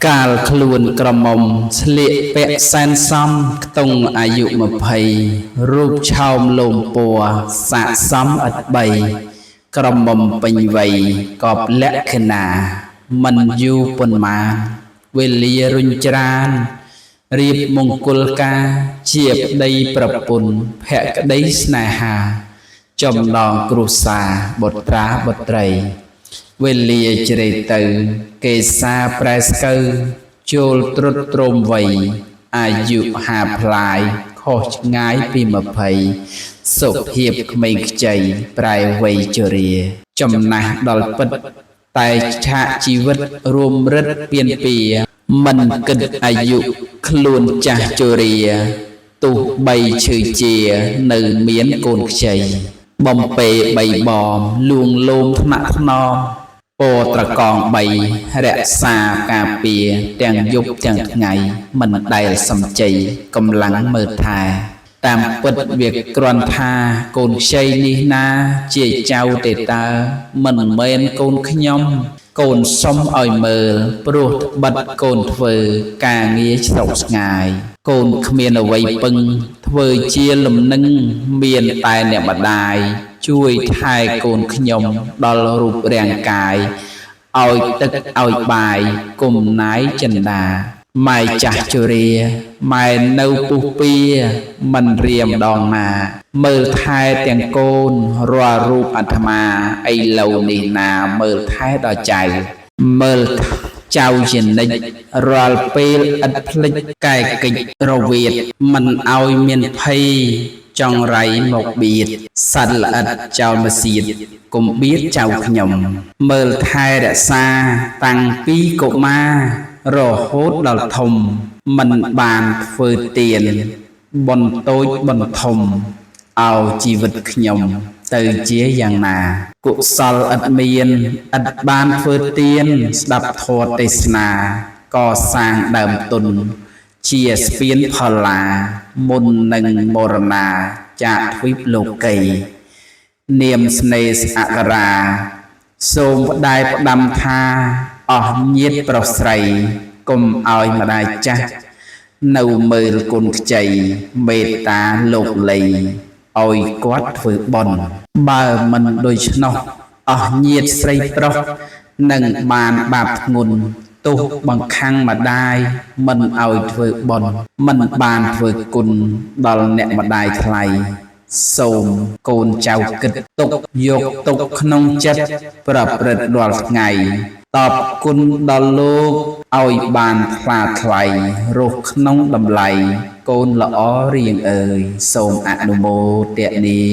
កាលខ្លួនក្រមុំស្លៀកពាក់សែនសមខ្ទង់អាយុ20រូបឆោមលោមពណ៌ស័ក្តិសមឥតបីក្រមុំពេញវ័យក៏លក្ខណៈមិនយូរប៉ុន្មានវេលារុញច្រានរៀបមង្គលការជាប្តីប្រពន្ធភក្តីស្នេហាចំណងគ្រួសារបុត្រាបុត្រីវេលាជ្រេទៅកេសាប្រែស្កូវចូលត្រុតត្រោមវ័យអាយុហាផ្លាយខុសឆ្ងាយពី20សុភាពក្មេងខ្ចីប្រែវ័យជរាចំណាស់ដល់ពិតតែឆាកជីវិតរួមរិទ្ធពៀនពៀមិនគិតអាយុខ្លួនចាស់ជរាទោះបីឈឺជានៅមានកូនខ្ចីបំពេបីបំលួងលោមថ្នាក់ថ្នមពត្រកង3រក្សាការពារទាំងយប់ទាំងថ្ងៃមិនដែលសំចៃកម្លាំងមើលថែតាមពិតវាគ្រាន់ថាកូនខ្ចីនេះណាជាចៅទេតើមិនមែនកូនខ្ញុំកូនសុំឲ្យមើលព្រោះត្បិតកូនធ្វើការងារស្រុកស្ងាយកូនគ្មានអ្វីពឹងធ្វើជាលំនឹងមានតែអ្នកម្ដាយជួយថែកូនខ្ញុំដល់រូបរាងកាយឲ្យទឹកឲ្យបាយគុំណាយចិន្តាម៉ែចាស់ជរាម៉ែនៅពុះពៀមិនរៀមដងណាមើលថែទាំងកូនរាល់រូបអាត្មាឥឡូវនេះណាមើលថែដល់ចៅមើលចៅជានិច្ចរាល់ពេលឥតភ្លេចកែកិច្ចរវាទមិនឲ្យមានភ័យចង់រៃមកបៀតសត្វល្អិតចោលមកសៀតកុំបៀតចៅខ្ញុំមើលថែរក្សាតាំងពីកុមាររហូតដល់ធំមិនបានធ្វើទានបុណ្យតូចបុណ្យធំឲ្យជីវិតខ្ញុំទៅជាយ៉ាងណាកុសលឥតមានឥតបានធ្វើទានស្ដាប់ធម៌ទេសនាកសាងដើមទុនជាស្ពានផល្លាមុននឹងមរណាចាកទ្វីបលោកីនាមស្នេហ៍អក្សរាសូមផ្ដាយផ្ដាំថាអស់ញាតិប្រុសស្រីកុំឲ្យម្ដាយចាស់នៅមើលគុណខ្ចីមេត្តាលោកលីឲ្យគាត់ធ្វើបុណ្យបើមិនដូច្នោះអស់ញាតិស្រីប្រុសនឹងបានបាបធ្ងន់ទោះបង្ខាំងម្ដាយមិនឲ្យធ្វើបុណ្យមិនបានធ្វើគុណដល់អ្នកម្ដាយថ្លៃសូមកូនចៅគិតទុកយកទុកក្នុងចិត្តប្រព្រឹត្តរាល់ថ្ងៃតបគុណដល់លោកឲ្យបានថ្លាថ្លៃរស់ក្នុងតម្លៃកូនល្អរៀងអើយសូមអនុមោទនា